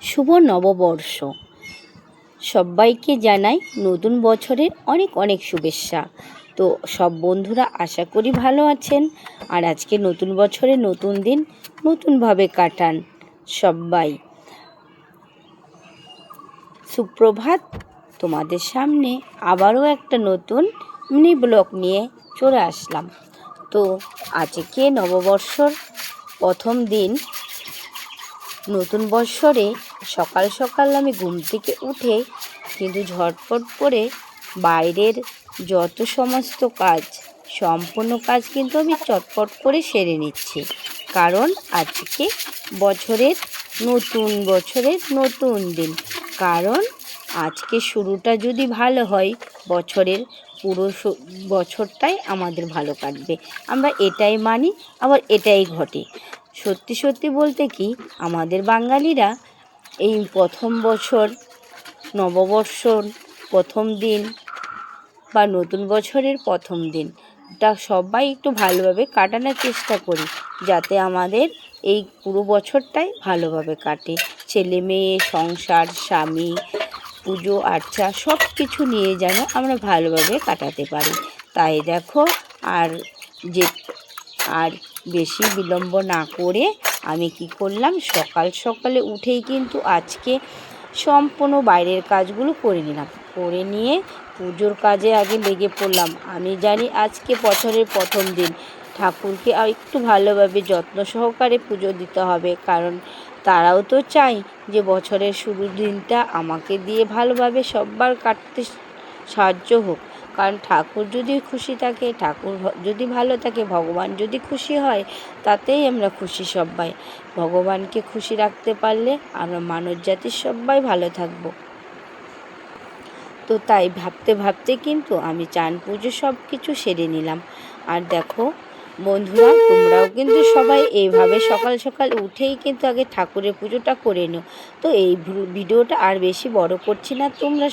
শুভ নববর্ষ। সবাইকে জানাই নতুন বছরের অনেক অনেক শুভেচ্ছা। তো সব বন্ধুরা আশা করি ভালো আছেন, আর আজকে নতুন বছরে নতুন দিন নতুনভাবে কাটান সবাই। সুপ্রভাত, তোমাদের সামনে আবারও একটা নতুন মিনি ব্লগ নিয়ে চলে আসলাম। তো আজকে নববর্ষর প্রথম দিন। নতুন বৎসরে সকাল সকাল আমি ঘুম থেকে উঠে কিন্তু ঝটপট করে বাইরের যত সমস্ত কাজ, সম্পূর্ণ কাজ কিন্তু আমি চটপট করে সেরে নিচ্ছি। কারণ আজকে নতুন বছরের নতুন দিন। কারণ আজকে শুরুটা যদি ভালো হয়, বছরের পুরো বছরটাই আমাদের ভালো কাটবে। আমরা এটাই মানি, আবার এটাই ঘটে। সত্যি সত্যি বলতে কি, আমাদের বাঙালিরা এই প্রথম বছর, নববর্ষর প্রথম দিন বা নতুন বছরের প্রথম দিনটা সবাই একটু ভালোভাবে কাটানোর চেষ্টা করি, যাতে আমাদের এই পুরো বছরটাই ভালোভাবে কাটে। ছেলে মেয়ে, সংসার, স্বামী, পুজো আর্চা সব কিছু নিয়ে যেন আমরা ভালোভাবে কাটাতে পারি। তাই দেখো, আর বেশি বিলম্ব না করে আমি কি করলাম, সকাল সকালে উঠেই কিন্তু আজকে সম্পূর্ণ বাইরের কাজগুলো করে নিলাম। করে নিয়ে পুজোর কাজে আগে লেগে পড়লাম। আমি জানি আজকে বছরের প্রথম দিন, ঠাকুরকে একটু ভালোভাবে যত্ন সহকারে পুজো দিতে হবে। কারণ তারাও তো চায় যে বছরের শুরুর দিনটা আমাকে দিয়ে ভালোভাবে সবার কাটতে সাহায্য হোক। কারণ ঠাকুর যদি খুশি থাকে, ঠাকুর যদি ভালো থাকে, ভগবান যদি খুশি হয়, তাতেই আমরা খুশি সবাই। ভগবানকে খুশি রাখতে পারলে আমরা মানব জাতির সবাই ভালো থাকব। তো তাই ভাবতে ভাবতে কিন্তু আমি চান পুজো সব কিছু সেরে নিলাম। আর দেখো বন্ধুরা, তোমরাও কিন্তু সবাই এইভাবে সকাল সকাল উঠেই কিন্তু আগে ঠাকুরের পুজোটা করে নিও। তো এই ভিডিওটা আর বেশি বড় করছি না, তোমরা